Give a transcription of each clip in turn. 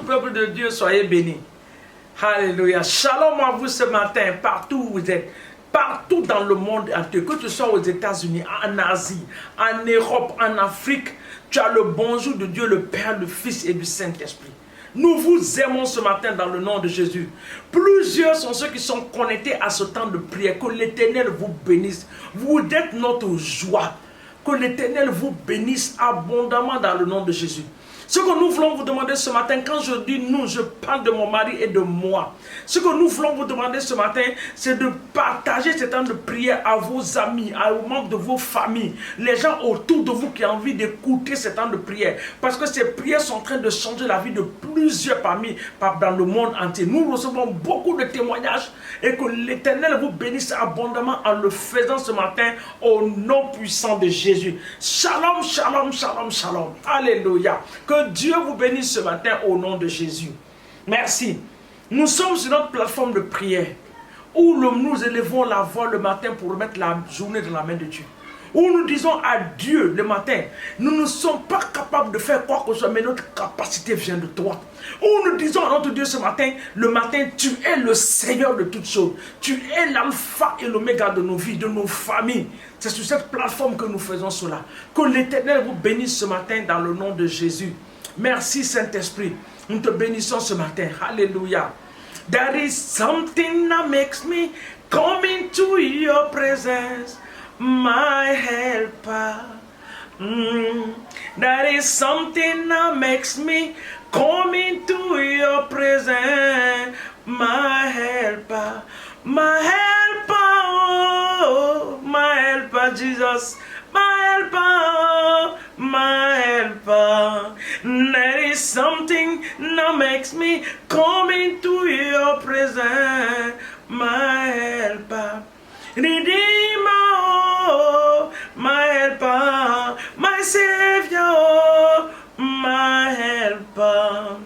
peuple de Dieu, soyez bénis. Alléluia. Shalom à vous ce matin, partout où vous êtes. Partout dans le monde entier, que tu sois aux États-Unis, en Asie, en Europe, en Afrique, tu as le bonjour de Dieu, le Père, le Fils et du Saint-Esprit. Nous vous aimons ce matin dans le nom de Jésus. Plusieurs sont ceux qui sont connectés à ce temps de prière. Que l'Éternel vous bénisse. Vous êtes notre joie. Que l'Éternel vous bénisse abondamment dans le nom de Jésus. Ce que nous voulons vous demander ce matin, quand je dis nous, je parle de mon mari et de moi. Ce que nous voulons vous demander ce matin, c'est de partager ce temps de prière à vos amis, aux membres de vos familles, les gens autour de vous qui ont envie d'écouter ce temps de prière. Parce que ces prières sont en train de changer la vie de plusieurs dans le monde entier. Nous recevons beaucoup de témoignages et que l'Éternel vous bénisse abondamment en le faisant ce matin au nom puissant de Jésus. Shalom, shalom, shalom, shalom. Alléluia. Que Dieu vous bénisse ce matin au nom de Jésus. Merci. Nous sommes sur notre plateforme de prière où nous élevons la voix le matin pour remettre la journée dans la main de Dieu. Où nous disons à Dieu le matin, nous ne sommes pas capables de faire quoi que ce soit, mais notre capacité vient de toi. Où nous disons à notre Dieu ce matin, le matin, tu es le Seigneur de toutes choses. Tu es l'alpha et l'oméga de nos vies, de nos familles. C'est sur cette plateforme que nous faisons cela. Que l'Éternel vous bénisse ce matin dans le nom de Jésus. Merci Saint-Esprit. Nous te bénissons ce matin. Alléluia. There is something that makes me come into your presence. My helper. There is something that makes me come into your presence. My helper. My helper. Oh, my helper, Jesus. My helper. My helper. There is something that makes me come into your presence. My helper. Redeemer, oh, my helper, my Savior, my helper.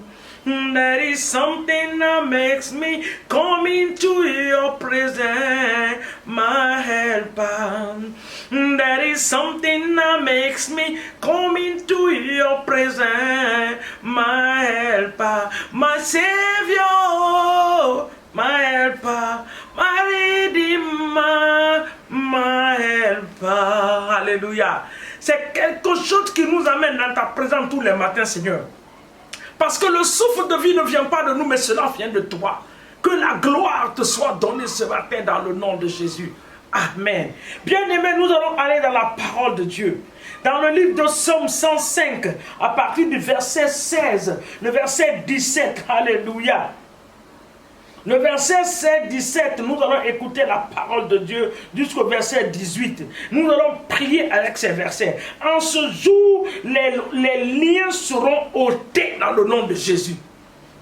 There is something that makes me come into your presence, my helper. There is something that makes me come into your presence, my helper, my Savior, my helper, my Redeemer, my helper. Alléluia. C'est quelque chose qui nous amène dans ta présence tous les matins, Seigneur. Parce que le souffle de vie ne vient pas de nous, mais cela vient de toi. Que la gloire te soit donnée ce matin dans le nom de Jésus. Amen. Bien-aimés, nous allons aller dans la parole de Dieu. Dans le livre de Psaume 105, à partir du verset 16, le verset 17. Alléluia. Le verset 16, 17, nous allons écouter la parole de Dieu jusqu'au verset 18. Nous allons prier avec ces versets. En ce jour, les liens seront ôtés dans le nom de Jésus.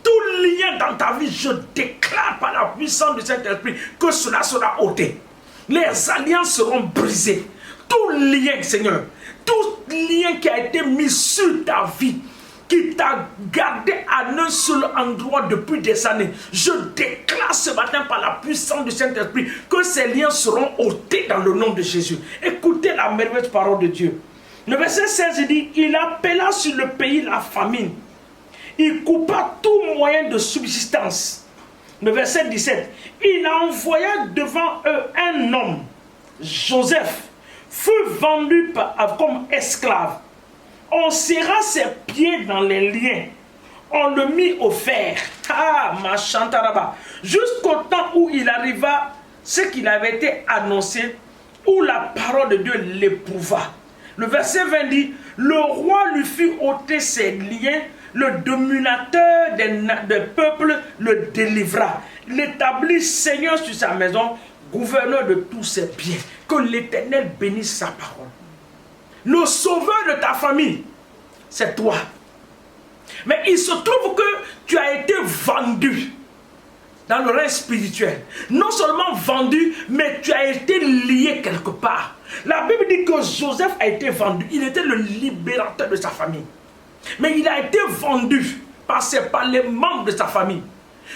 Tout lien dans ta vie, je déclare par la puissance du Saint-Esprit que cela sera ôté. Les alliances seront brisées. Tout lien, Seigneur, tout lien qui a été mis sur ta vie, qui t'a gardé à un seul endroit depuis des années. Je déclare ce matin par la puissance du Saint-Esprit que ces liens seront ôtés dans le nom de Jésus. Écoutez la merveilleuse parole de Dieu. Le verset 16 dit, il appela sur le pays la famine. Il coupa tout moyen de subsistance. Le verset 17, il envoya devant eux un homme, Joseph, fut vendu comme esclave. On serra ses pieds dans les liens. On le mit au fer. Ah, ma chantaraba. Jusqu'au temps où il arriva ce qu'il avait été annoncé, où la parole de Dieu l'éprouva. Le verset 20 dit, le roi lui fit ôter ses liens, le dominateur des peuples le délivra. L'établit Seigneur sur sa maison, gouverneur de tous ses biens. Que l'Éternel bénisse sa parole. Le sauveur de ta famille, c'est toi. Mais il se trouve que tu as été vendu dans le règne spirituel. Non seulement vendu, mais tu as été lié quelque part. La Bible dit que Joseph a été vendu. Il était le libérateur de sa famille. Mais il a été vendu par les membres de sa famille.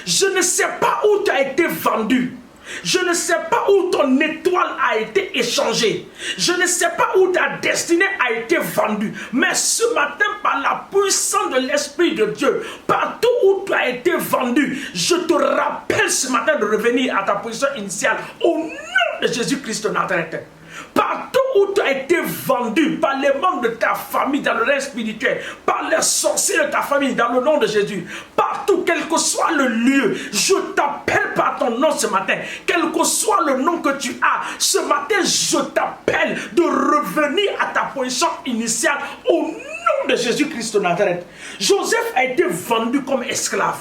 Je ne sais pas où tu as été vendu. Je ne sais pas où ton étoile a été échangée. Je ne sais pas où ta destinée a été vendue. Mais ce matin, par la puissance de l'Esprit de Dieu, partout où tu as été vendu, je te rappelle ce matin de revenir à ta position initiale au nom de Jésus-Christ de Nazareth. Partout où tu as été vendu par les membres de ta famille dans le règne spirituel, par les sorciers de ta famille dans le nom de Jésus, partout, quel que soit le lieu, je t'appelle par ton nom ce matin, quel que soit le nom que tu as, ce matin je t'appelle de revenir à ta position initiale au nom de Jésus-Christ de Nazareth. Joseph a été vendu comme esclave.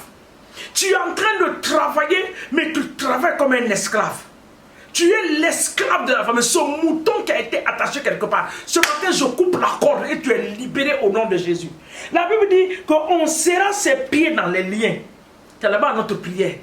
Tu es en train de travailler, mais tu travailles comme un esclave. Tu es l'esclave de la famille, ce mouton qui a été attaché quelque part. Ce matin, je coupe la corde et tu es libéré au nom de Jésus. La Bible dit qu'on serra ses pieds dans les liens. C'est là-bas notre prière.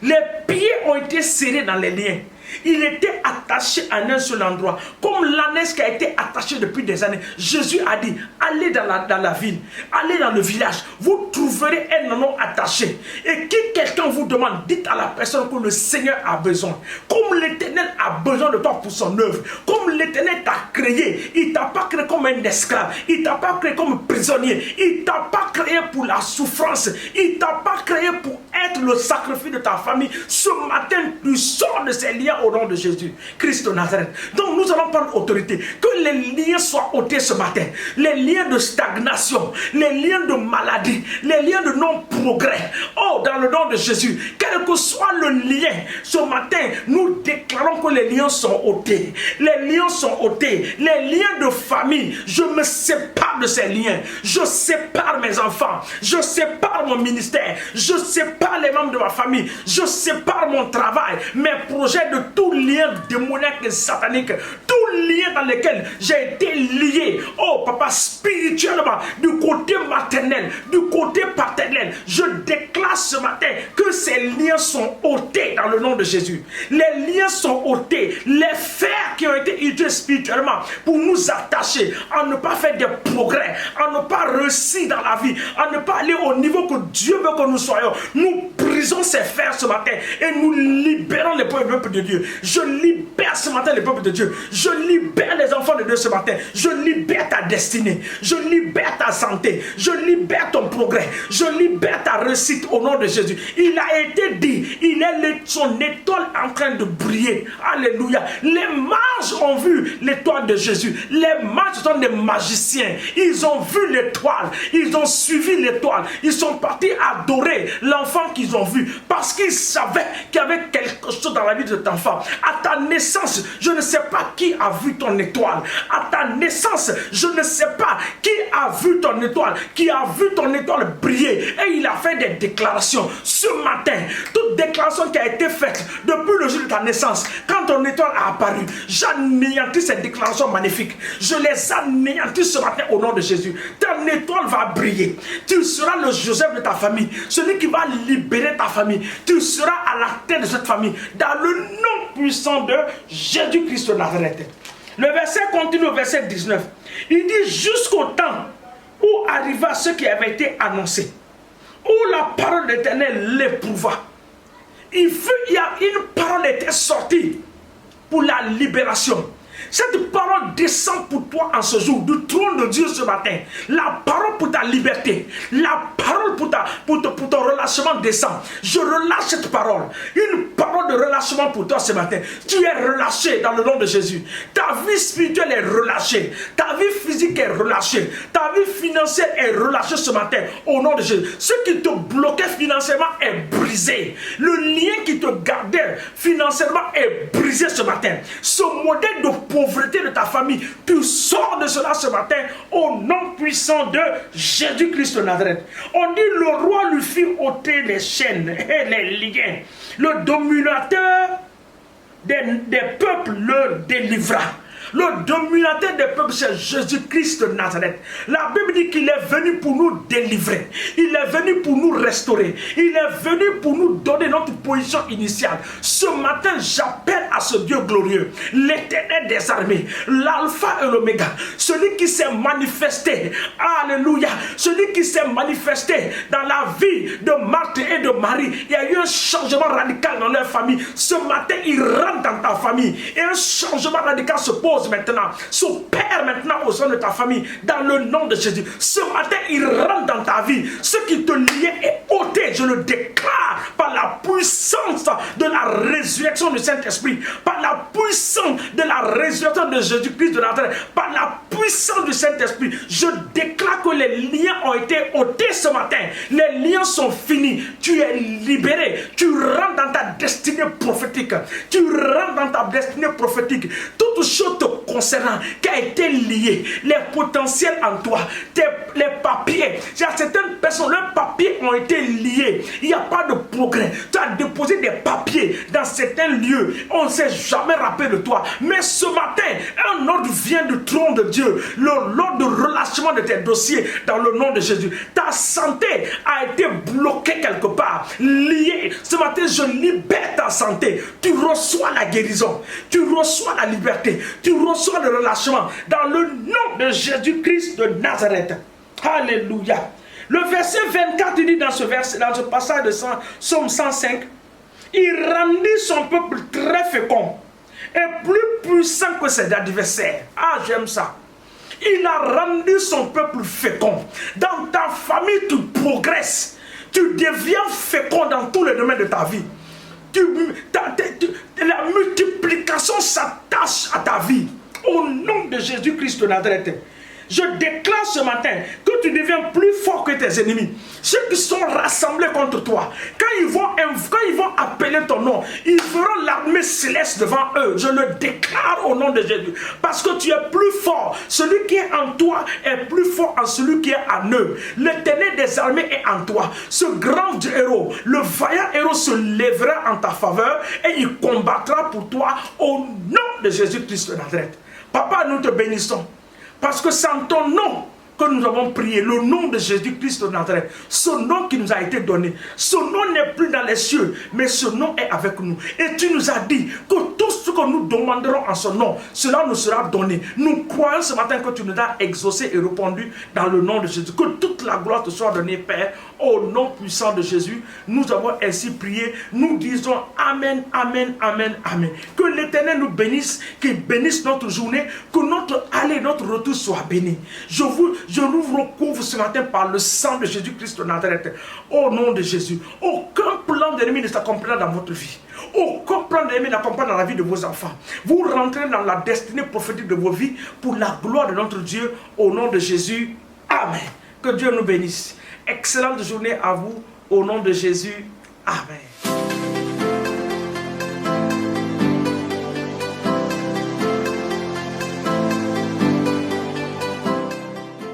Les pieds ont été serrés dans les liens. Il était attaché à un seul endroit, comme l'ânesse qui a été attachée depuis des années. Jésus a dit, allez dans la ville, allez dans le village, vous trouverez un anneau attaché. Et qui quelqu'un vous demande, dites à la personne que le Seigneur a besoin. Comme l'Éternel a besoin de toi pour son œuvre, comme l'Éternel t'a créé, il ne t'a pas créé comme un esclave, il ne t'a pas créé comme prisonnier, il ne t'a pas créé pour la souffrance, il ne t'a pas créé pour être le sacrifice de ta famille. Ce matin, tu sors de ces liens au nom de Jésus, Christ de Nazareth. Donc nous allons prendre autorité. Que les liens soient ôtés ce matin. Les liens de stagnation, les liens de maladie, les liens de non-progrès. Oh, dans le nom de Jésus, quel que soit le lien, ce matin, nous déclarons que les liens sont ôtés. Les liens sont ôtés. Les liens de famille, je me sépare de ces liens. Je sépare mes enfants. Je sépare mon ministère. Je sépare les membres de ma famille. Je sépare mon travail, mes projets de tout lien démoniaque et satanique, tout lien dans lequel j'ai été lié, oh papa, spirituellement, du côté maternel, du côté paternel, je déclare ce matin que ces liens sont ôtés dans le nom de Jésus. Les liens sont ôtés, les fers qui ont été utilisés spirituellement pour nous attacher, à ne pas faire des progrès, à ne pas réussir dans la vie, à ne pas aller au niveau que Dieu veut que nous soyons. Nous brisons ces fers ce matin et nous libérons les peuples de Dieu. Je libère ce matin les peuples de Dieu. Je libère les enfants de Dieu ce matin. Je libère ta destinée. Je libère ta santé. Je libère ton progrès. Je libère ta réussite au nom de Jésus. Il a été dit, il est son étoile en train de briller. Alléluia. Les mages ont vu l'étoile de Jésus. Les mages sont des magiciens. Ils ont vu l'étoile. Ils ont suivi l'étoile. Ils sont partis adorer l'enfant qu'ils ont vu parce qu'ils savaient qu'il y avait quelque chose dans la vie de cet enfant. À ta naissance, je ne sais pas qui a vu ton étoile. À ta naissance, je ne sais pas qui a vu ton étoile, qui a vu ton étoile briller. Et il a fait des déclarations. Ce matin, toute déclaration qui a été faite depuis le jour de ta naissance, quand ton étoile a apparu, j'anéantis ces déclarations magnifiques. Je les anéantis ce matin au nom de Jésus. Ton étoile va briller. Tu seras le Joseph de ta famille, celui qui va libérer ta famille. Tu seras à la tête de cette famille, dans le nom puissant de Jésus-Christ de Nazareth. Le verset continue au verset 19. Il dit jusqu'au temps où arriva ce qui avait été annoncé, où la parole de l'Éternel l'éprouva. Il y a une parole était sortie pour la libération. Cette parole descend pour toi en ce jour, du trône de Dieu ce matin. La parole pour ta liberté, la parole pour ton relâchement descend. Je relâche cette parole. Une parole de relâchement pour toi ce matin. Tu es relâché dans le nom de Jésus. Ta vie spirituelle est relâchée. Ta vie physique est relâchée. Ta vie financière est relâchée ce matin au nom de Jésus. Ce qui te bloquait financièrement est brisé. Le lien qui te gardait financièrement est brisé ce matin. Ce modèle de pauvreté de ta famille, tu sors de cela ce matin au nom puissant de Jésus-Christ de Nazareth. On dit le roi lui fit ôter les chaînes et les liens. Le dominateur des peuples le délivra. Le dominateur des peuples, c'est Jésus-Christ de Nazareth. La Bible dit qu'il est venu pour nous délivrer. Il est venu pour nous restaurer. Il est venu pour nous donner notre position initiale. Ce matin, j'appelle à ce Dieu glorieux, l'Éternel des armées, l'Alpha et l'Oméga, celui qui s'est manifesté, alléluia, celui qui s'est manifesté dans la vie de Marthe et de Marie. Il y a eu un changement radical dans leur famille. Ce matin, il rentre dans ta famille et un changement radical se pose maintenant, s'opère maintenant au sein de ta famille dans le nom de Jésus. Ce matin, il rentre dans ta vie. Ce qui te liait est ôté, je le déclare, par la puissance de la résurrection du Saint-Esprit, par la puissance de la résurrection de Jésus-Christ de Nazareth, par la puissance du Saint-Esprit. Je déclare que les liens ont été ôtés ce matin. Les liens sont finis. Tu es libéré. Tu rentres dans ta destinée prophétique. Tu rentres dans ta destinée prophétique. Toute chose te concernant qui a été liée, les potentiels en toi, les papiers. Il y a certaines personnes, leurs papiers ont été liés. Il n'y a pas de progrès. Tu as déposé des papiers dans certains lieux. On ne s'est jamais rappelé de toi. Mais ce matin, un ordre vient du trône de Dieu. L'ordre de relâchement de tes dossiers dans le nom de Jésus. Ta santé a été bloquée quelque part, liée. Ce matin, je libère ta santé. Tu reçois la guérison. Tu reçois la liberté. Tu reçois le relâchement dans le nom de Jésus-Christ de Nazareth. Alléluia. Le verset 24 dit dans ce passage de Psaume 105, il rendit son peuple très fécond et plus puissant que ses adversaires. Ah, j'aime ça. Il a rendu son peuple fécond. Dans ta famille, tu progresses. Tu deviens fécond dans tous les domaines de ta vie. La multiplication s'attache à ta vie. Au nom de Jésus-Christ de Nazareth. Je déclare ce matin que tu deviens plus fort que tes ennemis. Ceux qui sont rassemblés contre toi, quand ils vont appeler ton nom, ils feront l'armée céleste devant eux. Je le déclare au nom de Jésus. Parce que tu es plus fort. Celui qui est en toi est plus fort en celui qui est en eux. L'Éternel des armées est en toi. Ce grand héros, le vaillant héros se lèvera en ta faveur et il combattra pour toi au nom de Jésus-Christ de Nazareth. Papa, nous te bénissons. Parce que c'est en ton nom que nous avons prié, le nom de Jésus-Christ de Nazareth, ce nom qui nous a été donné. Ce nom n'est plus dans les cieux, mais ce nom est avec nous. Et tu nous as dit que tout ce que nous demanderons en son nom, cela nous sera donné. Nous croyons ce matin que tu nous as exaucé et répondu dans le nom de Jésus. Que toute la gloire te soit donnée, Père, au nom puissant de Jésus. Nous avons ainsi prié. Nous disons Amen, Amen, Amen, Amen. Que l'Éternel nous bénisse, qu'il bénisse notre journée, que notre aller, notre retour soit béni. Je nous recouvre ce matin par le sang de Jésus-Christ de Nazareth. Au nom de Jésus. Aucun plan d'ennemi ne s'accomplira dans votre vie. Aucun plan d'ennemi n'accompagne dans la vie de vos enfants. Vous rentrez dans la destinée prophétique de vos vies pour la gloire de notre Dieu. Au nom de Jésus. Amen. Que Dieu nous bénisse. Excellente journée à vous. Au nom de Jésus. Amen.